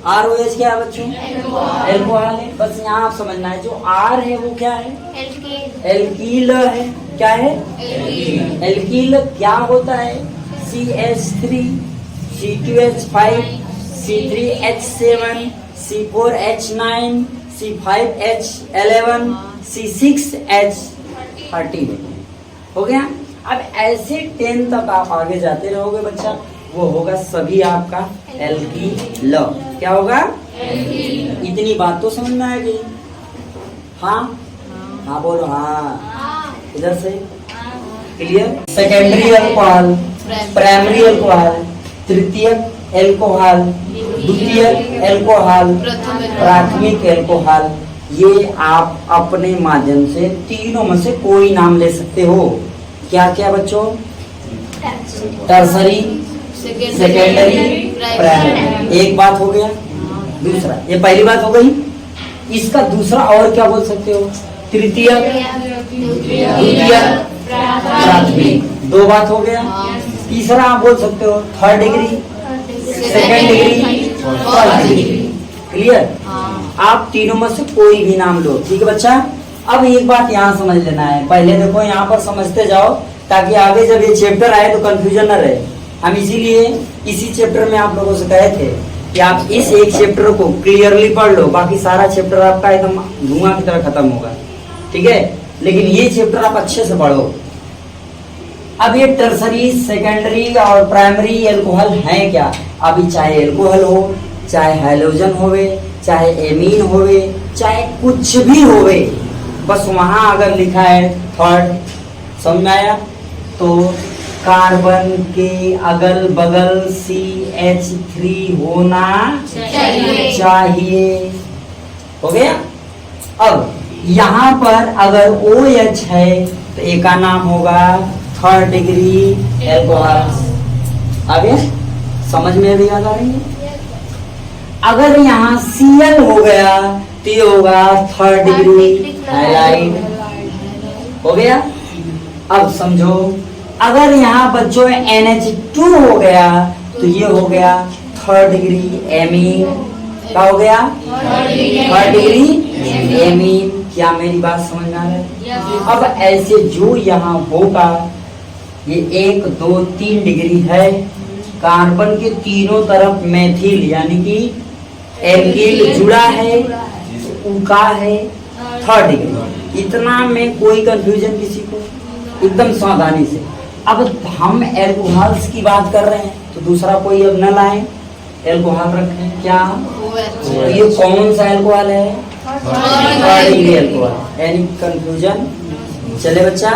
ROH क्या है बच्चों? एल्कोहल है। बस यहाँ आप समझना है जो R है वो क्या है? एल्कील है। क्या है? एल्कील क्या होता है? CH3 C2H5 C3H7 C4H9 C5H11 C6H13 हो गया। अब ऐसे 10 तक आप आगे जाते रहोगे बच्चा, वो होगा सभी आपका एल्कील। क्या होगा? इतनी बात तो समझ में आएगी। हाँ हाँ बोलो हाँ। इधर से clear. Secondary alcohol, primary alcohol, तृतीयक एल्कोहल, द्वितीयक एल्कोहल, प्राथमिक एल्कोहल, ये आप अपने माध्यम से तीनों में से कोई नाम ले सकते हो। क्या क्या बच्चों? Tertiary, secondary, primary. एक बात हो गया। दूसरा, ये पहली बात हो गई। इसका दूसरा और क्या बोल सकते हो? तृतीयक, द्वितीयक, प्राथमिक। दो बात हो गया। तीसरा आप बोल सकते हो third degree, second degree, first degree. Clear? आप तीनों में से कोई भी नाम लो। ठीक है बच्चा। अब एक बात यहाँ समझ लेना है। पहले देखो यहाँ पर समझते जाओ ताकि आगे जब ये चैप्टर आए तो कंफ्यूजन न रहे। हम इसीलिए इसी चैप्टर में आप लोगों से कहे थे कि आप इस एक चैप्टर को क्लियरली पढ़ लो, बाकी सारा चैप्टर आपका एकदम धुआं की तरह खत्म होगा। ठीक है, लेकिन ये चैप्टर आप अच्छे से पढ़ो। अब ये टर्सरी, सेकेंडरी और प्राइमरी एल्कोहल है क्या? अभी चाहे एल्कोहल हो, चाहे हैलोजन होवे, चाहे एमीन होवे, चाहे कुछ भी होवे, बस वहां अगर लिखा है थर्ड, समझ में आया? तो कार्बन के अगल बगल CH3 होना चाहिए। हो गया। अब यहाँ पर अगर OH है तो एक का नाम होगा थर्ड डिग्री एल्कोहल। आगे समझ में भी आ रही है? अगर यहाँ Cl हो गया तो ये होगा थर्ड डिग्री हैलाइड। हो गया। अब समझो, अगर यहाँ बच्चों NH2 हो गया तो ये हो गया थर्ड डिग्री एमीन। क्या हो गया? Third degree amine. क्या मेरी बात समझ में आ रहा है? अब ऐसे जो यहाँ होगा, ये 1 2 3 डिग्री है। कार्बन के तीनों तरफ मेथिल यानी कि एल्कील जुड़ा है, उका है थर्ड डिग्री। इतना में कोई कंफ्यूजन किसी को? एकदम सावधानी से। अब हम एल्कोहल्स की बात कर रहे हैं तो दूसरा कोई अब न लाए, एल्कोहल रखें। क्या? तो ये कौन सा एल्कोहल है? Third degree alcohol. Any confusion? चले बच्चा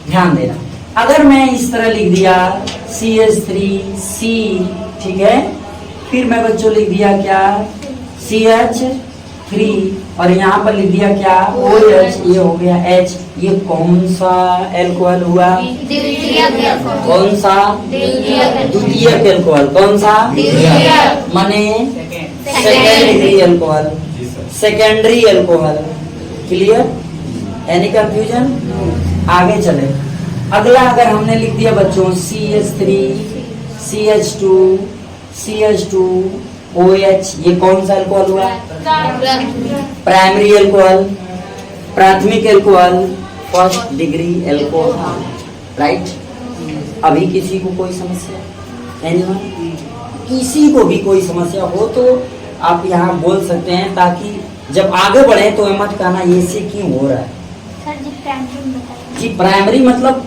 ध्यान देना। अगर मैं इस तरह लिख दिया CH3C, ठीक है, फिर मैं बच्चों लिख दिया क्या? CH3 और यहाँ पर लिख दिया क्या? OH, ये हो गया H। ये कौन सा एल्कोहल हुआ? कौन सा? द्वितीयक एल्कोहल। कौन सा? माने second degree alcohol, secondary alcohol. Clear? Any confusion? आगे चले। अगला अगर हमने लिख दिया बच्चों CH3 CH2 CH2 OH, ये कौन सा एल्कोहल हुआ? प्राइमरी एल्कोहल, प्राथमिक alcohol, first degree alcohol. Right? अभी किसी को कोई समस्या? एनीवन? किसी को भी कोई समस्या हो तो आप यहाँ बोल सकते हैं, ताकि जब आगे बढ़े तो मत कहना ये से क्यों हो रहा है। सर जी प्राइमरी बताइए। जी प्राइमरी मतलब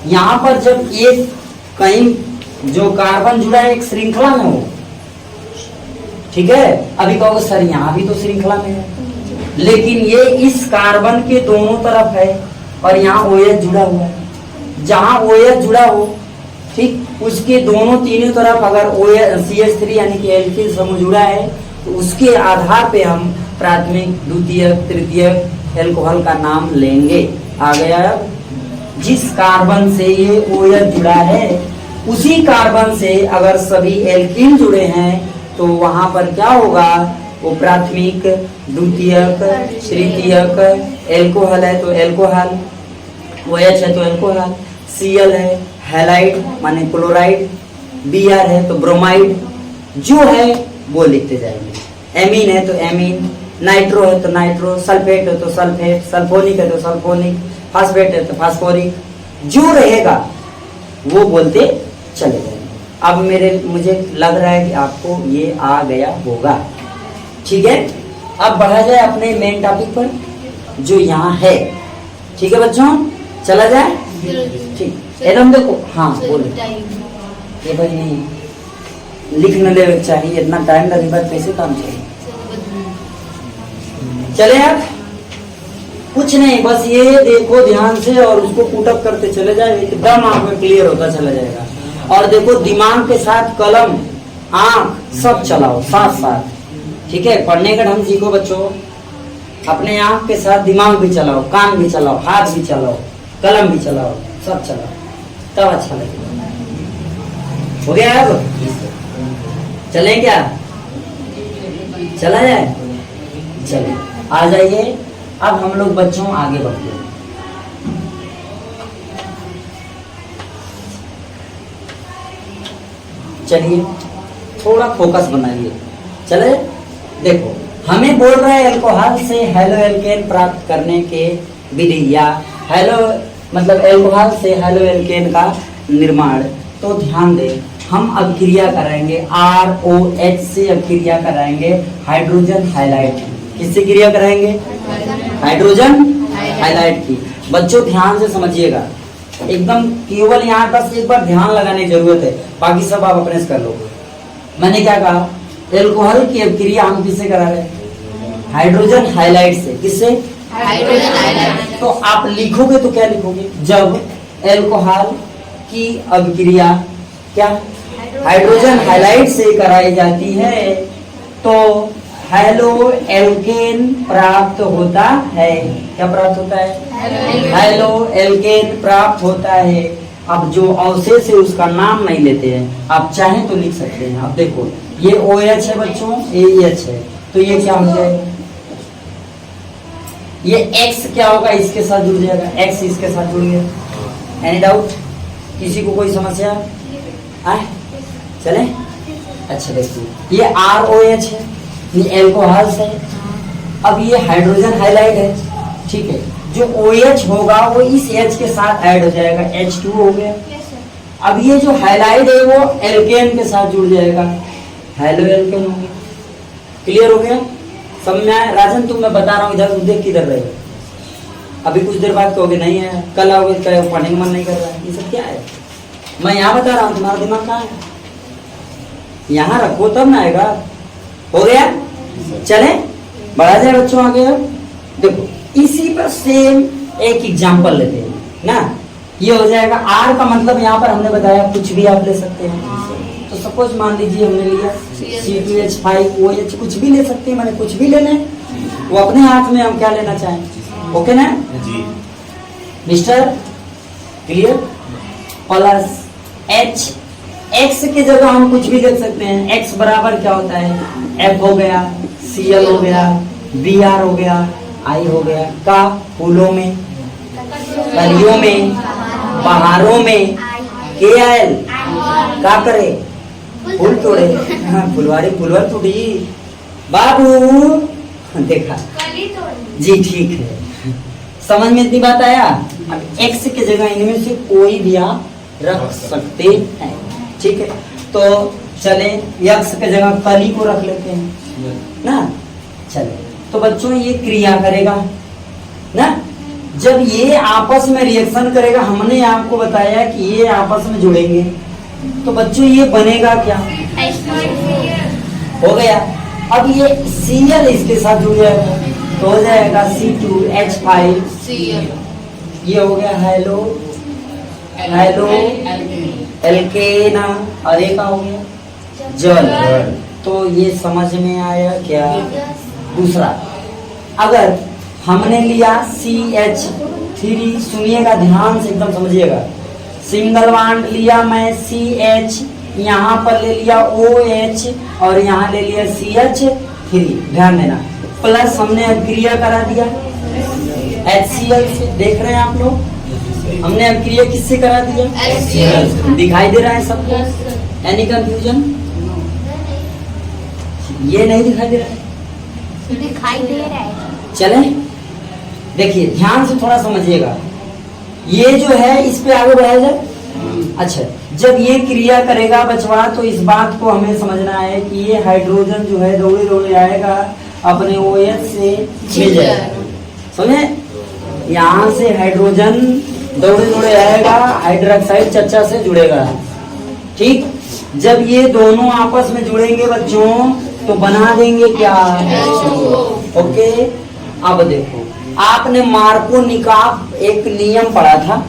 यहाँ पर जब एक कहीं जो कार्बन जुड़ा है एक श्रृंखला में हो, ठीक है। अभी कहोगे सर यहाँ भी तो श्रृंखला में है, लेकिन ये इस कार्बन के दोनों तरफ है और यहाँ OH जुड़ा हुआ है। जहाँ OH जुड़ा हो, ठीक, उसके दोनों तीनों तरफ अगर OH CH3 यानी कि एल्किल समूह जुड़ा है तो उसके आधार पे हम प्राथमिक, द्वितीयक, तृतीयक एल्कोहल का नाम लेंगे। आ गया? जिस कार्बन से ये OH जुड़ा है उसी कार्बन से अगर सभी एल्कीन जुड़े हैं तो वहां पर क्या होगा? वो प्राथमिक, द्वितीयक, तृतीयक एल्कोहल है तो एल्कोहल, OH है तो एल्कोहल, Cl है हैलाइड माने क्लोराइड, Br है तो ब्रोमाइड, जो है वो लिखते जाएंगे। एमीन है तो एमीन, नाइट्रो है तो नाइट्रो, सल्फेट है तो सल्फेट, सल्फोनिक है तो सल्फोनिक, फास्फेट है तो फास्फोरिक, जो रहेगा वो बोलते चले जाएंगे। अब मुझे लग रहा है कि आपको ये आ गया होगा, ठीक है। अब बढ़ा जाए अपने मेन टॉपिक पर जो यहाँ है, ठीक है बच्चों, चला जाए, ठीक। एकदम देखो, हाँ बोलो, ये भाई नहीं लिखने दे चाहिए, इतना टाइम लगेगा कैसे काम चाहिए। चले आप, कुछ नहीं, बस ये देखो ध्यान से और उसको पुटअप करते चले जाए, एकदम आंख में क्लियर होता चला जाएगा। और देखो दिमाग के साथ कलम, आंख सब चलाओ साथ साथ, ठीक है। पढ़ने का ढंग सीखो बच्चों, अपने आंख के साथ दिमाग भी चलाओ, कान भी चलाओ, हाथ भी चलाओ, कलम भी चलाओ, सब चलाओ, तब अच्छा लगेगा। हो गया अब, चलें क्या, चला जाए, चलिए आ जाइए। अब हम लोग बच्चों आगे बढ़ते हैं। चलिए थोड़ा फोकस बनाइए, चले। देखो हमें बोल रहा है अल्कोहल से हेलो एल्केन प्राप्त करने के विधि, या हेलो मतलब अल्कोहल से हेलो एल्केन का निर्माण। तो ध्यान दें, हम अब क्रिया कराएंगे ROH से, अब क्रिया कराएंगे हाइड्रोजन हाइलाइट की। किससे क्रिया कराएंगे? हाइड्रोजन हाइलाइट की। बच्चों ध्यान से समझिएगा, एकदम केवल यहाँ बस एक बार ध्यान लगाने की जरूरत है, बाकी सब आप अपने से कर लो। मैंने क्या कहा, एल्कोहल की क्रिया हम किससे करा रहे हैं? हाइड्रोजन हाइलाइट से। किससे? Hydrogen highlight. तो आप लिखोगे तो क्या लिखोगे? जब एल्कोहल की अभिक्रिया क्या हाइड्रोजन हाइलाइट से कराई जाती है तो हेलो एल्केन प्राप्त होता है। क्या प्राप्त होता है? हेलो एल्केन प्राप्त होता है। अब जो अवशेष है उसका नाम नहीं लेते हैं, आप चाहें तो लिख सकते हैं। अब देखो ये OH है बच्चों, AH है, तो ये क्या हो जाएगा? ये X क्या होगा? इसके साथ जुड़ जाएगा, X इसके साथ जुड़ गया। Any doubt? किसी को कोई समस्या आए? चले, अच्छा देखिए ये ROH है, ये एल्कोहल है। अब ये हाइड्रोजन हाइलाइट है, ठीक है। जो OH होगा वो इस H के साथ ऐड हो जाएगा, H2 हो गया। अब ये जो हाइलाइट है वो एल्केन के साथ जुड़ जाएगा, हेलो एल्केन हो गया। क्लियर हो गया? समझ में आया? राजन तुम मैं बता रहा हूँ, इधर देख किधर रहे हो? अभी कुछ देर बाद कहोगे नहीं है, कल आओगे कहोगे पढ़ने का मन नहीं कर रहा है। ये सब क्या है? मैं यहाँ बता रहा हूँ, तुम्हारा दिमाग कहाँ है? यहाँ रखो तब ना आएगा। हो गया? चले बढ़ा जाए बच्चों आगे। अब देखो इसी पर सेम एक एग्जांपल लेते हैं ना। ये हो जाएगा R का मतलब यहाँ पर हमने बताया कुछ भी आप ले सकते हैं। तो सपोज मान लीजिए हमने लिया C2H5OH, कुछ भी ले सकते हैं, मैंने कुछ भी लेना है, वो अपने हाथ में हम क्या लेना चाहें। ओके ना जी mister? Clear? Plus H, X के जगह हम कुछ भी लिख सकते हैं। X बराबर क्या होता है? F हो गया, Cl हो गया, Br हो गया, I हो गया। का फूलों में, कलियों में, बहारों में, KL का करे? फूल तोड़े, फुलवारी फुलवारी टूटी बाबू, देखा जी, ठीक है। समझ में इतनी बात आया? अब X के जगह इनमें से कोई भी आप रख सकते हैं, ठीक है। तो चले X के जगह कली को रख लेते हैं ना। चले तो बच्चों ये क्रिया करेगा ना, जब ये आपस में रिएक्शन करेगा, हमने आपको बताया कि ये आपस में जुड़ेंगे, तो बच्चों ये बनेगा क्या? हो गया। अब ये Cl इसके साथ जुड़ जाएगा तो हो जाएगा C2H5Cl। ये हो गया हेलो हेलो एल्केन, और एक हो गया जल। तो ये समझ में आया क्या? दूसरा, अगर हमने लिया CH3, सुनिएगा ध्यान से एकदम समझिएगा, सिंगल बॉन्ड लिया मैं CH, यहाँ पर ले लिया OH और यहाँ ले लिया CH3, ध्यान देना। प्लस हमने अभिक्रिया करा दिया HCl से, देख रहे हैं आप लोग, हमने अभिक्रिया किससे करा दिया? HCl। दिखाई दे रहा है सबको? Any confusion? ये नहीं दिखाई दे रहा है, दिखाई दे रहा है। चले देखिए ध्यान से थोड़ा समझिएगा। ये जो है इस पे आगे बढ़ाया जाए। अच्छा, जब ये क्रिया करेगा बचवा तो इस बात को हमें समझना है कि ये हाइड्रोजन जो है दौड़े दौड़े आएगा अपने OH से मिल जाएगा। समझे, यहाँ से हाइड्रोजन दौड़े दौड़े आएगा हाइड्रोक्साइड चर्चा से जुड़ेगा। ठीक, जब ये दोनों आपस में जुड़ेंगे बच्चों तो बना देंगे क्या? ओके, अब देखो आपने मार्कोनिकाफ एक नियम पढ़ा था।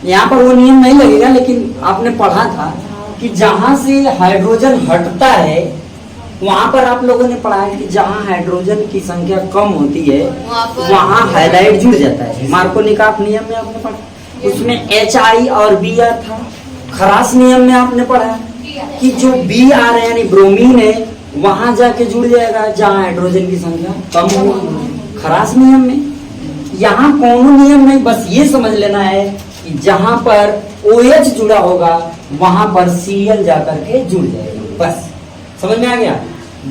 यहाँ पर वो नियम नहीं लगेगा लेकिन आपने पढ़ा था कि जहां से हाइड्रोजन हटता है वहां पर आप लोगों ने पढ़ा है कि जहां हाइड्रोजन की संख्या कम होती है वहां हाइलाइट जुड़ जाता है। मार्कोनिकाफ नियम में आपने पढ़ा, उसमें HI और Br था। खरास नियम में आपने पढ़ा कि जो Br यानी ब्रोमीन है वहां जाके जुड़ जाएगा जहां हाइड्रोजन की संख्या कम होगी, खरास नियम में। यहाँ कोनो नियम नहीं, बस ये समझ लेना है कि जहां पर OH जुड़ा होगा वहां पर Cl जाकर के जुड़ जाएगा। बस समझ में आ गया,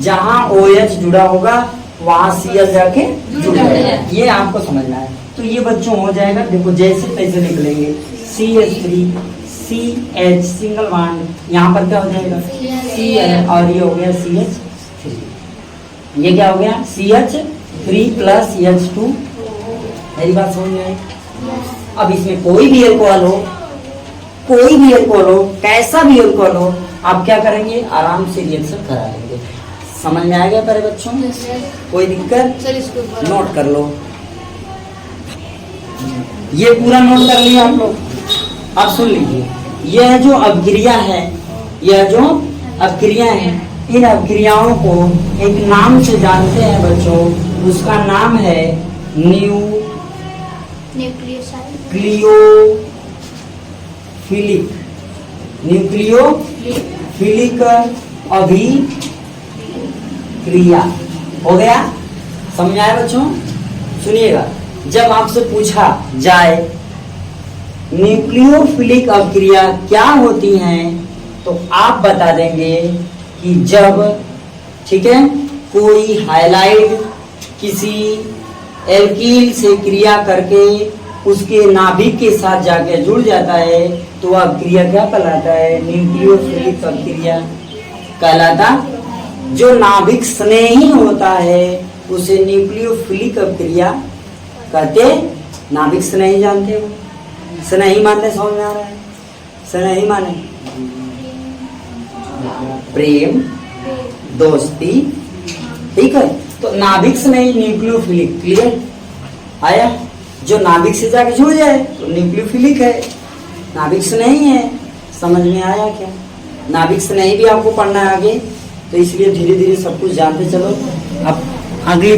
जहां OH जुड़ा होगा वहां Cl जाके जुड़ जाएगा, ये आपको समझना है। तो ये बच्चों हो जाएगा, देखो जैसे तैसे निकलेंगे CH3 CH सिंगल बॉन्ड, यहाँ पर क्या हो जाएगा Cl और ये हो गया CH3, ये क्या हो गया CH3 प्लस H2। मेरी बात समझ में आई? अब इसमें कोई भी अल्कोहल हो, कोई भी अल्कोहल हो, कैसा भी अल्कोहल हो, आप क्या करेंगे आराम से रिएक्शन करा लेंगे। समझ में आ गया प्यारे बच्चों? कोई दिक्कत? नोट कर लो, ये पूरा नोट कर लिया आप लोग। अब सुन लीजिए, यह जो अभिक्रिया है, यह जो अभिक्रिया है, इन अभिक्रियाओं को एक नाम से जानते हैं बच्चों, उसका नाम है न्यूक्लियोफिलिक अभिक्रिया। हो गया? समझ आया बच्चों? सुनिएगा, जब आपसे पूछा जाए न्यूक्लियोफिलिक अभिक्रिया क्या होती हैं तो आप बता देंगे कि जब, ठीक है, कोई हाइलाइड किसी एल्कील से क्रिया करके उसके नाभिक के साथ जाके जुड़ जाता है तो वह क्रिया क्या कहलाता है? न्यूक्लियोफिलिक अभिक्रिया कहलाता। जो नाभिक स्नेही होता है उसे न्यूक्लियोफिलिक अभिक्रिया कहते। नाभिक स्नेही जानते हो? स्नेही माने समझ में आ रहा है? स्नेही माने प्रेम, दोस्ती, ठीक है। तो नाभिक स्नेही न्यूक्लियोफिलिक, क्लियर आया? जो नाभिक से जाके जुड़ जाए तो न्यूक्लियोफिलिक है, नाभिक स्नेही है। समझ में आया क्या? नाभिक स्नेही भी आपको पढ़ना है आगे, तो इसलिए धीरे धीरे सब कुछ जानते चलो। अब आगे